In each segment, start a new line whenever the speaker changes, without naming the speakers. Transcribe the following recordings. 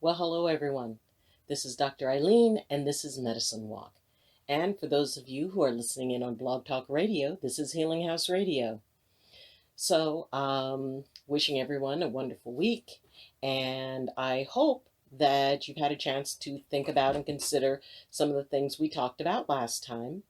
Well, hello everyone. This is Dr. Eileen, and this is Medicine Walk. And for those of you who are listening in on Blog Talk Radio, this is Healing House Radio. So, wishing everyone a wonderful week, and I hope that you've had a chance to think about and consider some of the things we talked about last time.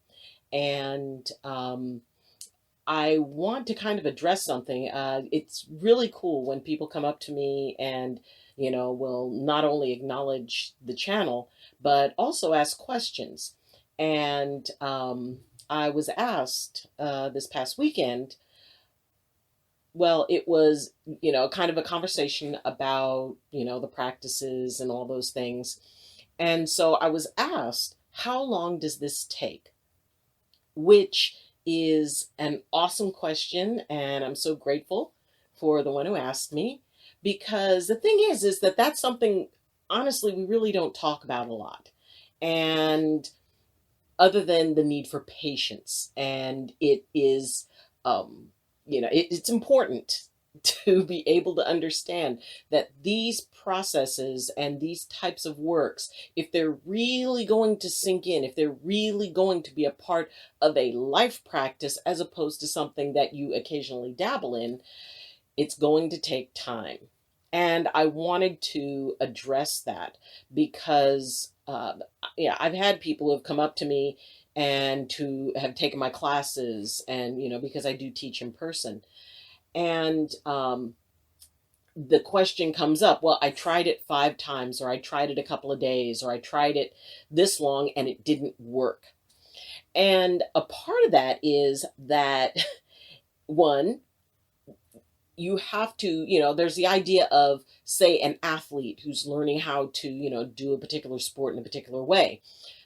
And I want to kind of address something. It's really cool when people come up to me and, will not only acknowledge the channel, but also ask questions. And I was asked this past weekend, well, it was, kind of a conversation about, the practices and all those things. And so I was asked, how long does this take? Which is an awesome question, and I'm so grateful for the one who asked me, because the thing is that that's something, honestly, we really don't talk about a lot. And other than the need for patience, and it is, it's important to be able to understand that these processes and these types of works, if they're really going to sink in, if they're really going to be a part of a life practice as opposed to something that you occasionally dabble in, it's going to take time. And I wanted to address that because, I've had people who have come up to me and to have taken my classes, and, because I do teach in person. And the question comes up, well, I tried it 5 times, or I tried it a couple of days, or I tried it this long and it didn't work. And a part of that is that, one, you have to, there's the idea of, say, an athlete who's learning how to, do a particular sport in a particular way.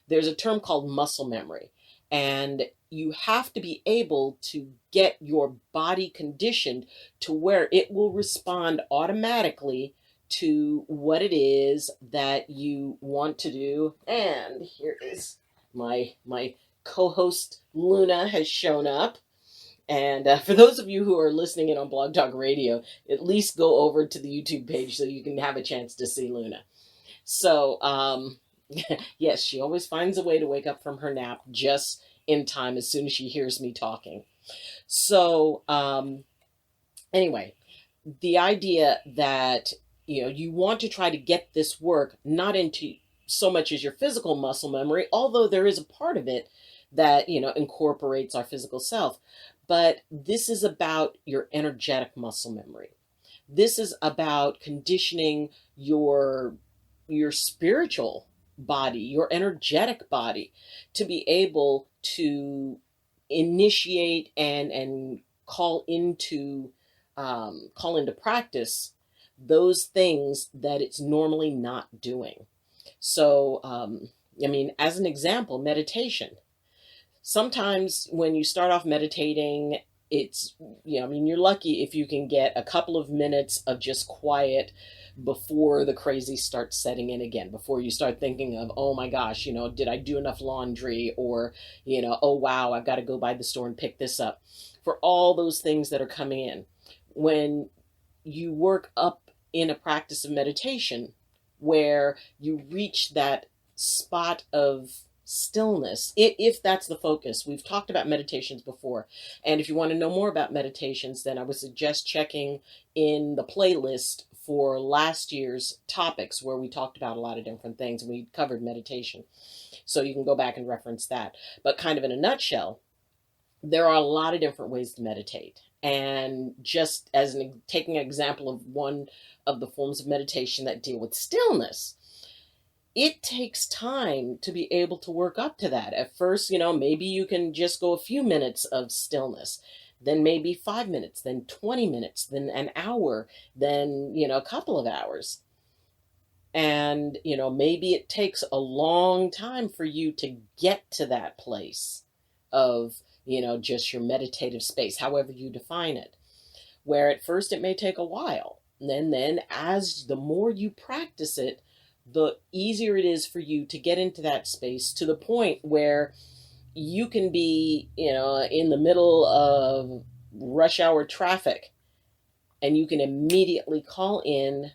There's a term called muscle memory. And you have to be able to get your body conditioned to where it will respond automatically to what it is that you want to do. And here is my co-host Luna has shown up. And for those of you who are listening in on Blog Talk Radio, at least go over to the YouTube page so you can have a chance to see Luna. So, yes, she always finds a way to wake up from her nap just in time as soon as she hears me talking. So, anyway, the idea that, you want to try to get this work not into so much as your physical muscle memory, although there is a part of it that, incorporates our physical self. But this is about your energetic muscle memory. This is about conditioning your spiritual body, your energetic body, to be able to initiate and call into practice those things that it's normally not doing. So, as an example, meditation. Sometimes when you start off meditating, it's, you're lucky if you can get a couple of minutes of just quiet before the crazy starts setting in again, before you start thinking of, oh my gosh, did I do enough laundry? Or, oh wow, I've got to go by the store and pick this up. For all those things that are coming in. When you work up in a practice of meditation where you reach that spot of stillness, if that's the focus. We've talked about meditations before, and if you want to know more about meditations, then I would suggest checking in the playlist for last year's topics, where we talked about a lot of different things and we covered meditation, so you can go back and reference that. But kind of in a nutshell, there are a lot of different ways to meditate. And just as taking an example of one of the forms of meditation that deal with stillness, it takes time to be able to work up to that. At first, maybe you can just go a few minutes of stillness, then maybe 5 minutes, then 20 minutes, then an hour, then, a couple of hours. And, maybe it takes a long time for you to get to that place of, just your meditative space, however you define it, where at first it may take a while. And then as the more you practice it, the easier it is for you to get into that space, to the point where you can be, in the middle of rush hour traffic, and you can immediately call in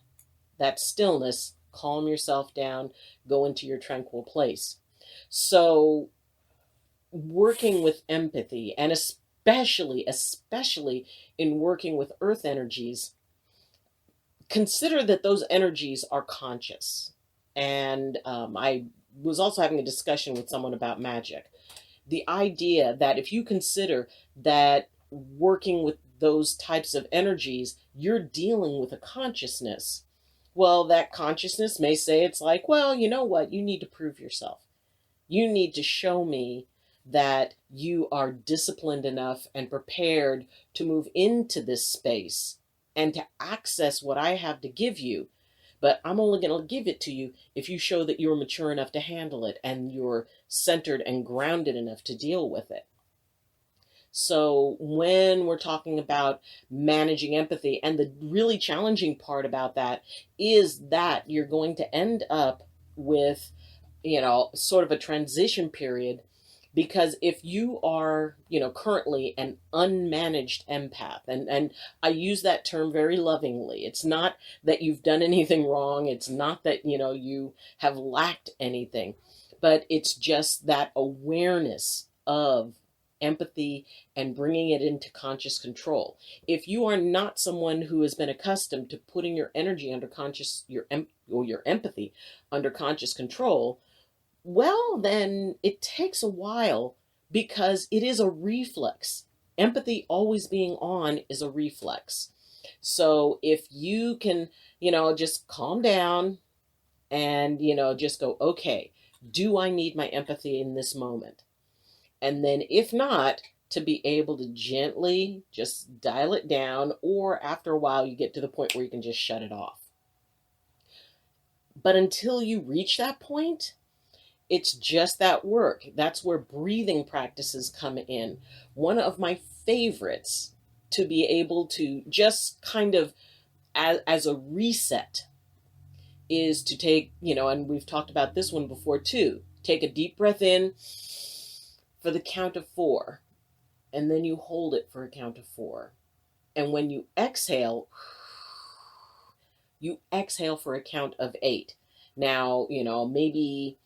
that stillness, calm yourself down, go into your tranquil place. So working with empathy, and especially in working with earth energies, consider that those energies are conscious. And I was also having a discussion with someone about magic. The idea that if you consider that working with those types of energies, you're dealing with a consciousness. Well, that consciousness may say, it's like, well, you know what? You need to prove yourself. You need to show me that you are disciplined enough and prepared to move into this space and to access what I have to give you. But I'm only going to give it to you if you show that you're mature enough to handle it and you're centered and grounded enough to deal with it. So when we're talking about managing empathy, and the really challenging part about that is that you're going to end up with, sort of a transition period. Because if you are, currently an unmanaged empath, and I use that term very lovingly, it's not that you've done anything wrong, it's not that, you have lacked anything, but it's just that awareness of empathy and bringing it into conscious control. If you are not someone who has been accustomed to putting your energy under your empathy under conscious control, well, then it takes a while, because it is a reflex. Empathy always being on is a reflex. So if you can, just calm down and, just go, okay, do I need my empathy in this moment? And then if not, to be able to gently just dial it down, or after a while you get to the point where you can just shut it off. But until you reach that point, it's just that work. That's where breathing practices come in. One of my favorites to be able to just kind of, as a reset, is to take, and we've talked about this one before too, take a deep breath in for the count of 4, and then you hold it for a count of 4. And when you exhale for a count of 8. Now, maybe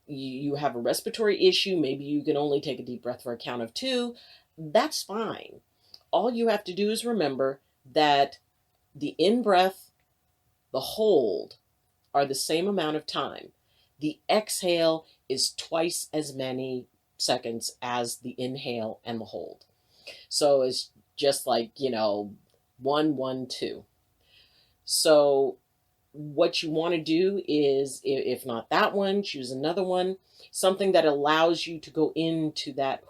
you have a respiratory issue, maybe you can only take a deep breath for a count of 2, that's fine. All you have to do is remember that the in-breath, the hold are the same amount of time. The exhale is twice as many seconds as the inhale and the hold. So it's just like, 1, 1, 2. So what you want to do is, if not that one, choose another one, something that allows you to go into that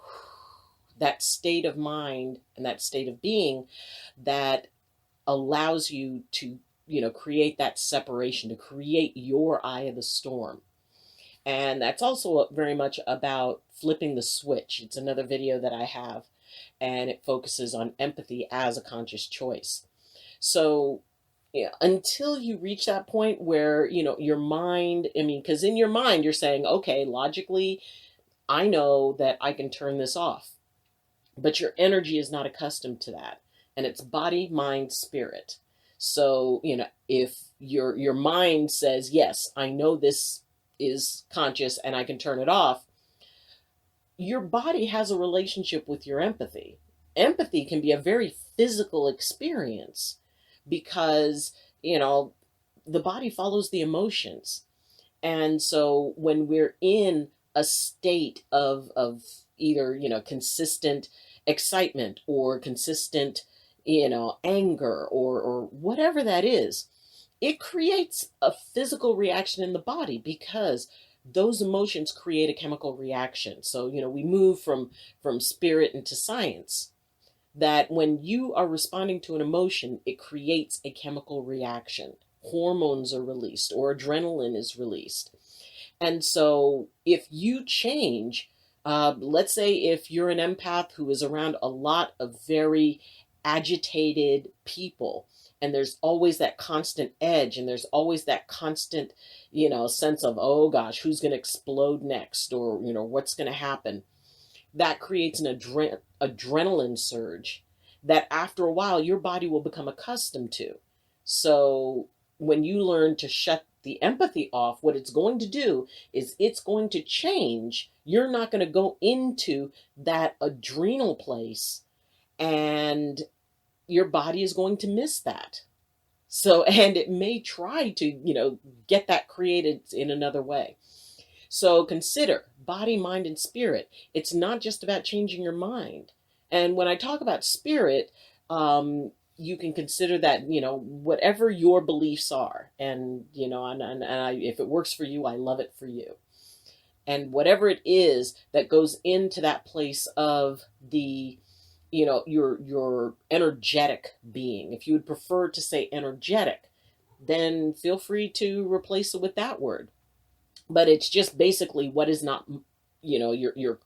state of mind and that state of being that allows you to, create that separation, to create your eye of the storm. And that's also very much about flipping the switch. It's another video that I have, and it focuses on empathy as a conscious choice. So until you reach that point where, your mind, because in your mind you're saying, okay, logically, I know that I can turn this off. But your energy is not accustomed to that. And it's body, mind, spirit. So, if your mind says, yes, I know this is conscious and I can turn it off, your body has a relationship with your empathy. Empathy can be a very physical experience, because, the body follows the emotions. And so when we're in a state of either, consistent excitement or consistent, anger or whatever that is, it creates a physical reaction in the body, because those emotions create a chemical reaction. So, we move from spirit into science, that when you are responding to an emotion, it creates a chemical reaction. Hormones are released, or adrenaline is released. And so if you change, let's say if you're an empath who is around a lot of very agitated people, and there's always that constant edge, and there's always that constant, sense of, oh gosh, who's going to explode next, or, what's going to happen. That creates an adrenaline surge that after a while your body will become accustomed to. So when you learn to shut the empathy off, what it's going to do is it's going to change. You're not going to go into that adrenal place, and your body is going to miss that. So, and it may try to, get that created in another way. So consider body, mind, and spirit. It's not just about changing your mind. And when I talk about spirit, you can consider that, whatever your beliefs are. And, if it works for you, I love it for you. And whatever it is that goes into that place of the, your energetic being. If you would prefer to say energetic, then feel free to replace it with that word. But it's just basically what is not, your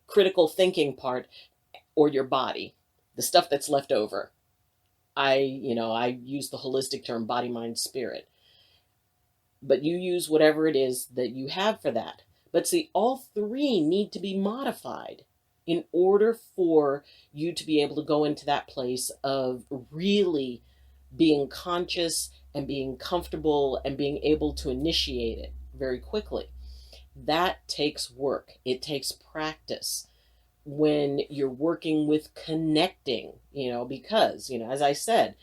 critical thinking part, or your body, the stuff that's left over. I use the holistic term body, mind, spirit. But you use whatever it is that you have for that. But see, all three need to be modified in order for you to be able to go into that place of really being conscious and being comfortable and being able to initiate it very quickly. That takes work. It takes practice when you're working with connecting, because, as I said,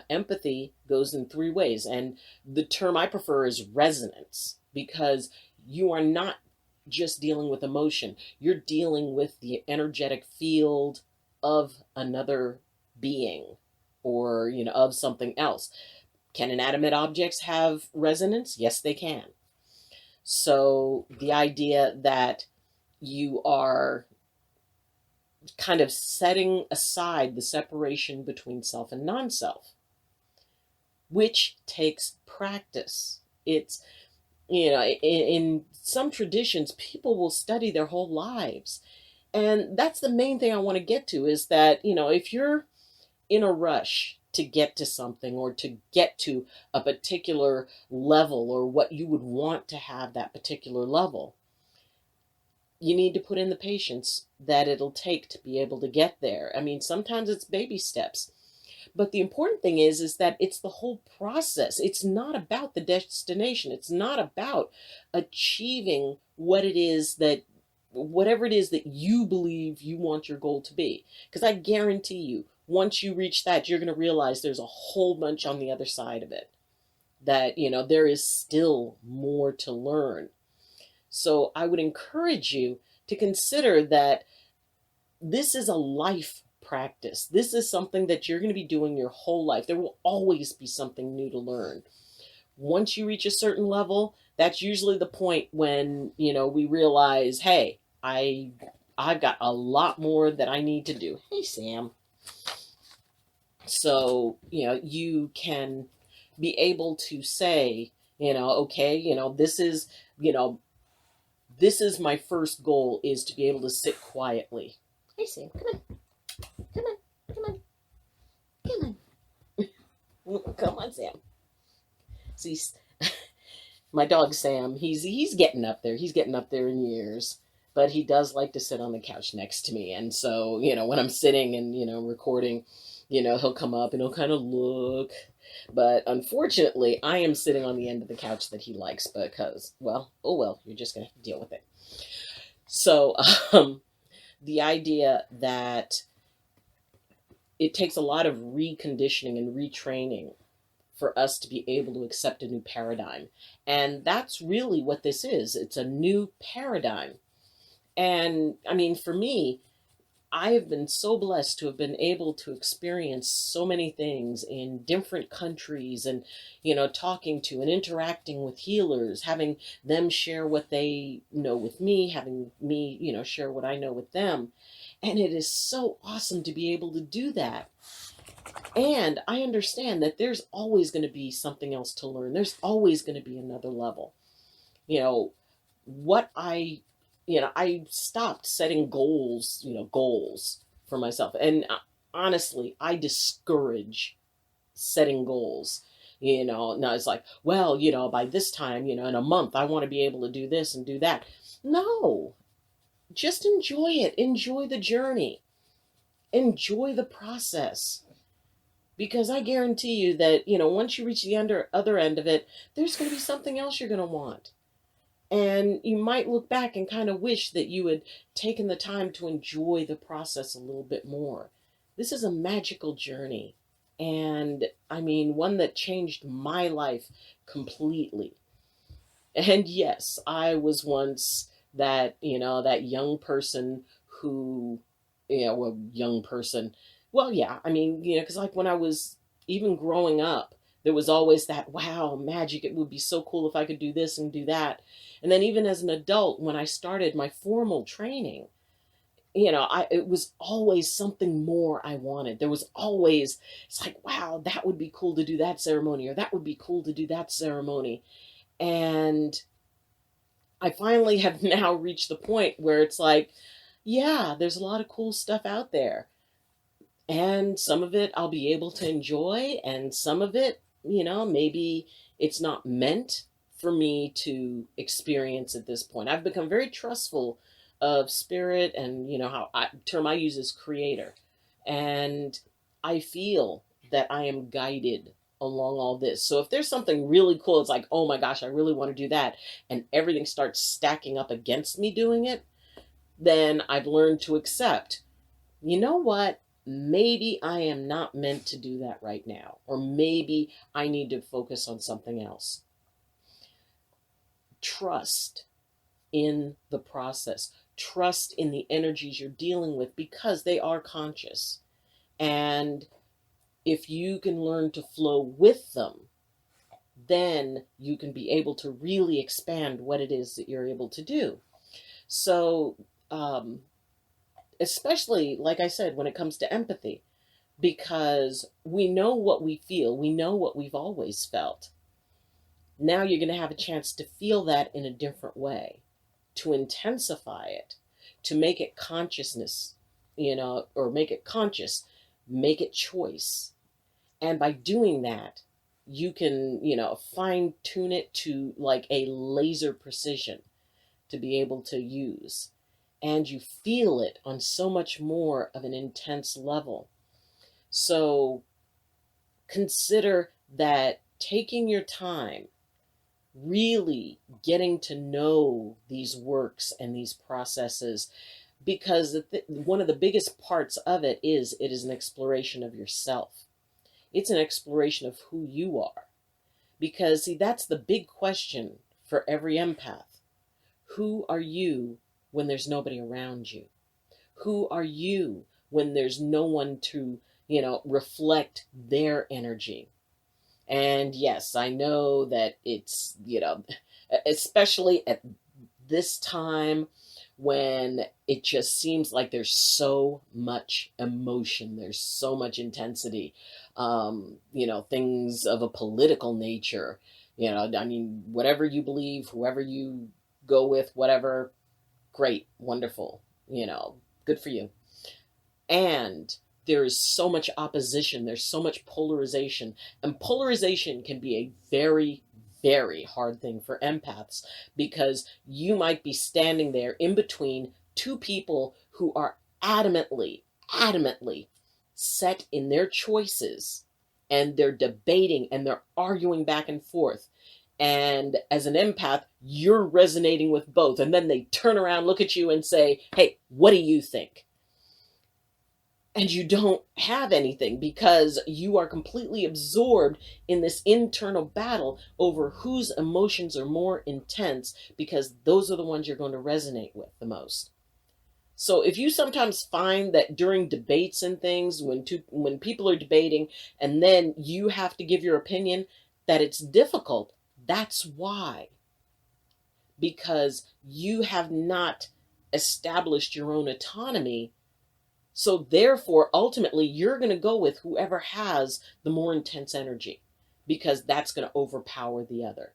empathy goes in three ways. And the term I prefer is resonance, because you are not just dealing with emotion. You're dealing with the energetic field of another being, or, of something else. Can inanimate objects have resonance? Yes, they can. So the idea that you are kind of setting aside the separation between self and non-self, which takes practice. It's, in some traditions, people will study their whole lives. And that's the main thing I want to get to, is that, if you're in a rush to get to something, or to get to a particular level, or what you would want to have that particular level, you need to put in the patience that it'll take to be able to get there. I mean, sometimes it's baby steps. But the important thing is that it's the whole process. It's not about the destination. It's not about achieving whatever it is that you believe you want your goal to be. Because I guarantee you, once you reach that, you're going to realize there's a whole bunch on the other side of it. That, there is still more to learn. So I would encourage you to consider that this is a life practice. This is something that you're going to be doing your whole life. There will always be something new to learn. Once you reach a certain level, that's usually the point when, we realize, hey, I've got a lot more that I need to do. Hey, Sam. So, you can be able to say, okay, this is my first goal, is to be able to sit quietly. Hey, Sam, come on. Come on. Come on. Come on. Come on, Sam. See, my dog Sam, he's getting up there. He's getting up there in years. But he does like to sit on the couch next to me. And so, when I'm sitting and, recording, he'll come up and he'll kind of look. But unfortunately, I am sitting on the end of the couch that he likes because, well, oh well, you're just going to have to deal with it. So, the idea that it takes a lot of reconditioning and retraining for us to be able to accept a new paradigm. And that's really what this is. It's a new paradigm. And I mean, for me, I have been so blessed to have been able to experience so many things in different countries, and, talking to and interacting with healers, having them share what they know with me, having me, share what I know with them. And it is so awesome to be able to do that. And I understand that there's always going to be something else to learn. There's always going to be another level. I stopped setting goals for myself. And honestly, I discourage setting goals. Now it's like, well, by this time, in a month, I want to be able to do this and do that. No, just enjoy it. Enjoy the journey. Enjoy the process. Because I guarantee you that, once you reach the other end of it, there's going to be something else you're going to want. And you might look back and kind of wish that you had taken the time to enjoy the process a little bit more. This is a magical journey. And I mean, one that changed my life completely. And yes, I was once that young person who, well, young person. Well, yeah, I mean, because like when I was even growing up, there was always that, wow, magic. It would be so cool if I could do this and do that. And then even as an adult, when I started my formal training, it was always something more I wanted. There was always, it's like, wow, that would be cool to do that ceremony, or that would be cool to do that ceremony. And I finally have now reached the point where it's like, yeah, there's a lot of cool stuff out there. And some of it I'll be able to enjoy, and some of it, maybe it's not meant for me to experience at this point. I've become very trustful of spirit, and how term I use is creator. And I feel that I am guided along all this. So if there's something really cool, it's like, oh my gosh, I really want to do that, and everything starts stacking up against me doing it, then I've learned to accept, you know what? Maybe I am not meant to do that right now, or maybe I need to focus on something else. Trust in the process. Trust in the energies you're dealing with, because they are conscious. And if you can learn to flow with them, then you can be able to really expand what it is that you're able to do. So, especially, like I said, when it comes to empathy, because we know what we feel, we know what we've always felt. Now you're going to have a chance to feel that in a different way, to intensify it, to make it consciousness, or make it conscious, make it choice. And by doing that, you can, fine tune it to like a laser precision to be able to use. And you feel it on so much more of an intense level. So consider that taking your time, really getting to know these works and these processes, because one of the biggest parts of it is an exploration of yourself. It's an exploration of who you are. Because, see, that's the big question for every empath. Who are you when there's nobody around you? Who are you when there's no one to, reflect their energy? And yes, I know that it's, especially at this time when it just seems like there's so much emotion, there's so much intensity, things of a political nature, I mean, whatever you believe, whoever you go with, whatever, great, wonderful, good for you. And there is so much opposition, there's so much polarization, and polarization can be a very, very hard thing for empaths, because you might be standing there in between two people who are adamantly set in their choices, and they're debating and they're arguing back and forth. And as an empath, you're resonating with both. And then they turn around, look at you and say, hey, what do you think? And you don't have anything, because you are completely absorbed in this internal battle over whose emotions are more intense, because those are the ones you're going to resonate with the most. So if you sometimes find that during debates and things, when people are debating and then you have to give your opinion, that it's difficult, that's why. Because you have not established your own autonomy. So therefore, ultimately, you're going to go with whoever has the more intense energy, because that's going to overpower the other.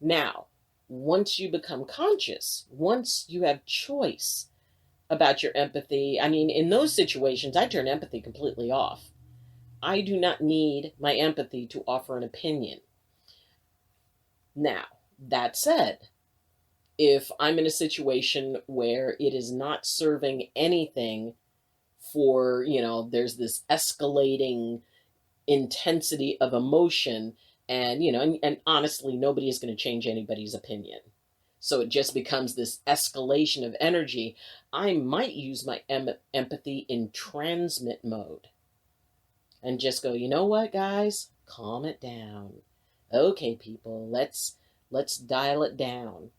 Now, once you become conscious, once you have choice about your empathy, I mean, in those situations, I turn empathy completely off. I do not need my empathy to offer an opinion. Now, that said, if I'm in a situation where it is not serving anything for, there's this escalating intensity of emotion. And, and honestly, nobody is going to change anybody's opinion. So it just becomes this escalation of energy. I might use my empathy in transmit mode and just go, you know what, guys, calm it down. Okay, people, let's dial it down.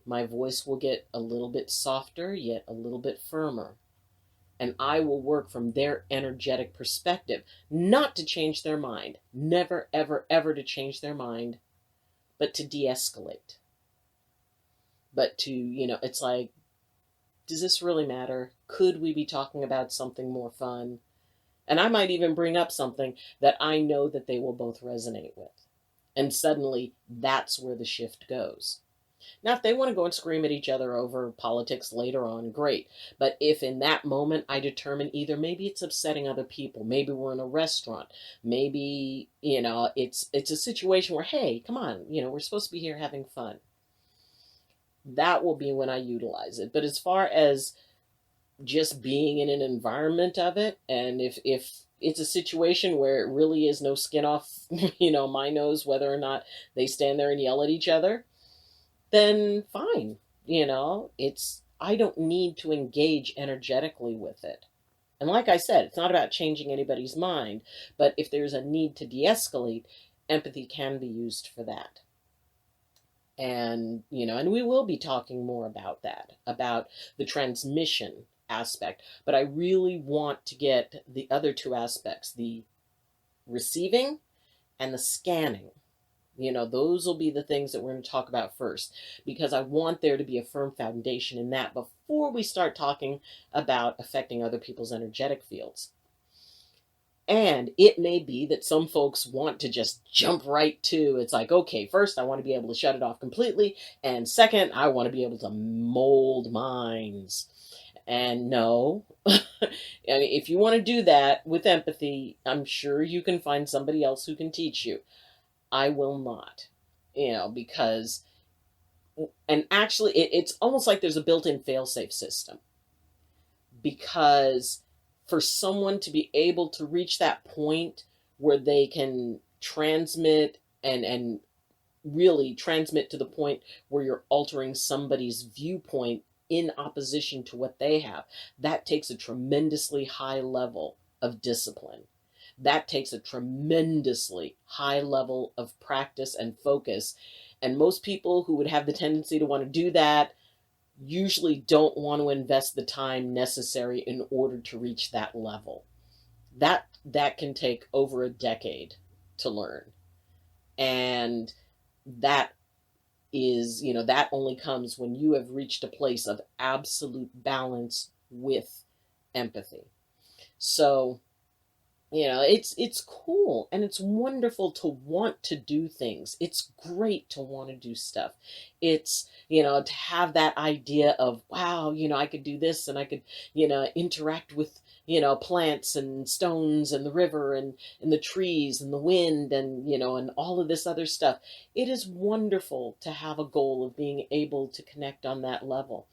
My voice will get a little bit softer, yet a little bit firmer. And I will work from their energetic perspective, not to change their mind, never, ever, ever to change their mind, but to de-escalate. But to, it's like, does this really matter? Could we be talking about something more fun? And I might even bring up something that I know that they will both resonate with. And suddenly, that's where the shift goes. Now, if they want to go and scream at each other over politics later on, great. But if in that moment I determine either maybe it's upsetting other people, maybe we're in a restaurant, maybe, it's a situation where, hey, come on, we're supposed to be here having fun. That will be when I utilize it. But as far as just being in an environment of it, and if it's a situation where it really is no skin off, my nose, whether or not they stand there and yell at each other, then fine. I don't need to engage energetically with it. And like I said, it's not about changing anybody's mind, but if there's a need to de-escalate, empathy can be used for that. And, and we will be talking more about that, about the transmission aspect. But I really want to get the other two aspects, the receiving and the scanning. Those will be the things that we're going to talk about first, because I want there to be a firm foundation in that before we start talking about affecting other people's energetic fields. And it may be that some folks want to just jump right to, it's like, okay, first I want to be able to shut it off completely. And second, I want to be able to mold minds. And no, I mean, if you want to do that with empathy, I'm sure you can find somebody else who can teach you. I will not, because, and actually it's almost like there's a built-in fail-safe system, because for someone to be able to reach that point where they can transmit and really transmit to the point where you're altering somebody's viewpoint in opposition to what they have, that takes a tremendously high level of discipline. That takes a tremendously high level of practice and focus. And most people who would have the tendency to want to do that usually don't want to invest the time necessary in order to reach that level. That can take over a decade to learn. And that is, that only comes when you have reached a place of absolute balance with empathy. So, it's cool and it's wonderful to want to do things. It's great to want to do stuff. It's, to have that idea of, wow, I could do this and I could, interact with, plants and stones and the river and the trees and the wind and, and all of this other stuff. It is wonderful to have a goal of being able to connect on that level,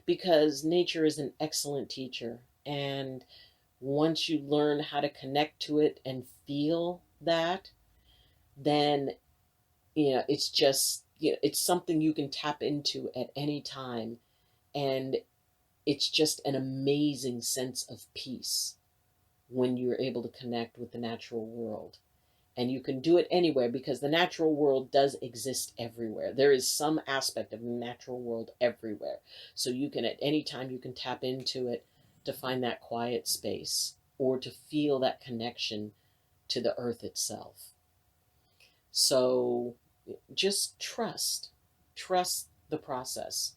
because nature is an excellent teacher. And once you learn how to connect to it and feel that, then, it's just, it's something you can tap into at any time. And it's just an amazing sense of peace when you're able to connect with the natural world. And you can do it anywhere, because the natural world does exist everywhere. There is some aspect of the natural world everywhere. So you can, at any time, you can tap into it to find that quiet space or to feel that connection to the earth itself. So just trust the process.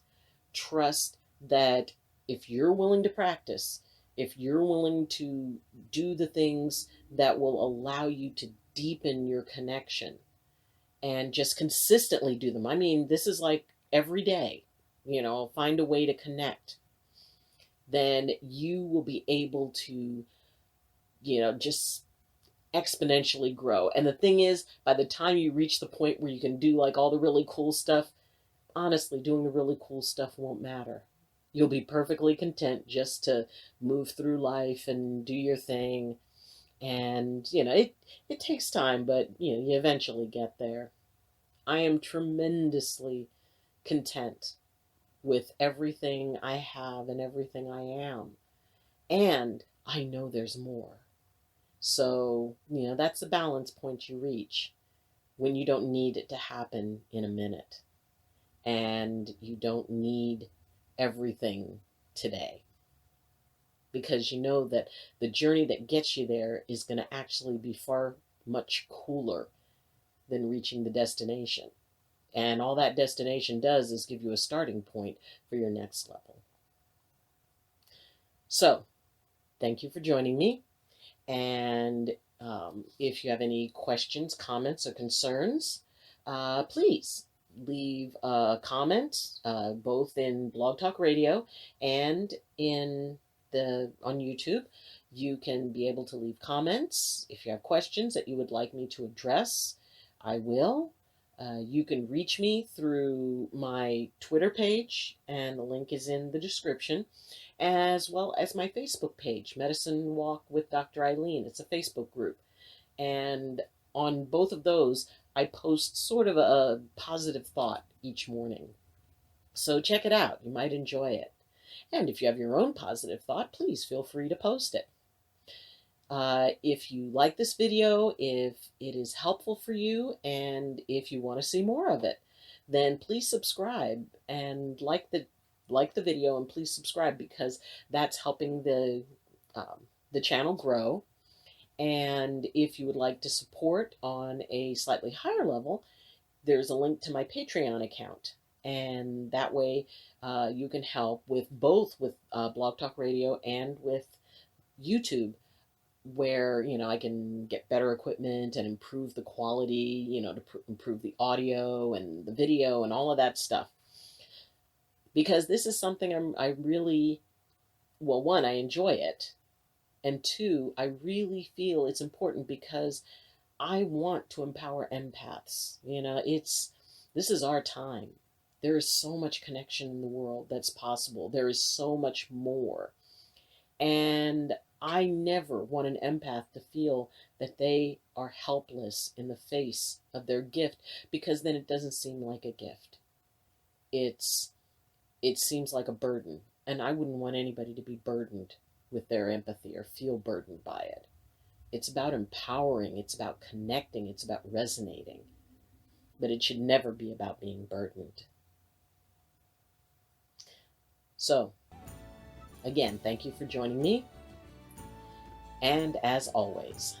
Trust that if you're willing to practice, if you're willing to do the things that will allow you to deepen your connection and just consistently do them. I mean, this is like every day, find a way to connect. Then you will be able to, just exponentially grow. And the thing is, by the time you reach the point where you can do like all the really cool stuff, honestly, doing the really cool stuff won't matter. You'll be perfectly content just to move through life and do your thing And, it takes time, but, you eventually get there. I am tremendously content with everything I have and everything I am. And I know there's more. So, that's the balance point you reach when you don't need it to happen in a minute and you don't need everything today. Because you know that the journey that gets you there is going to actually be far much cooler than reaching the destination. And all that destination does is give you a starting point for your next level. So, thank you for joining me. And if you have any questions, comments, or concerns, please leave a comment both in Blog Talk Radio and on YouTube. You can be able to leave comments. If you have questions that you would like me to address, I will. You can reach me through my Twitter page, and the link is in the description, as well as my Facebook page, Medicine Walk with Dr. Eileen. It's a Facebook group. And on both of those, I post sort of a positive thought each morning. So check it out. You might enjoy it. And if you have your own positive thought, please feel free to post it. If you like this video, if it is helpful for you, and if you want to see more of it, then please subscribe and like the video, and please subscribe, because that's helping the channel grow. And if you would like to support on a slightly higher level, there's a link to my Patreon account. And that way you can help with both with Blog Talk Radio and with YouTube, where, I can get better equipment and improve the quality, to improve the audio and the video and all of that stuff. Because this is something I really, well, one, I enjoy it. And two, I really feel it's important because I want to empower empaths. This is our time. There is so much connection in the world that's possible. There is so much more. And I never want an empath to feel that they are helpless in the face of their gift, because then it doesn't seem like a gift. It seems like a burden. And I wouldn't want anybody to be burdened with their empathy or feel burdened by it. It's about empowering. It's about connecting. It's about resonating. But it should never be about being burdened. So, again, thank you for joining me. And as always,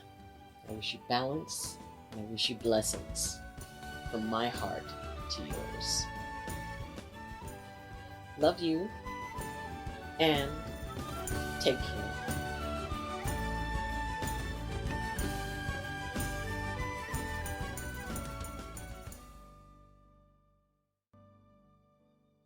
I wish you balance, and I wish you blessings from my heart to yours. Love you, and take care.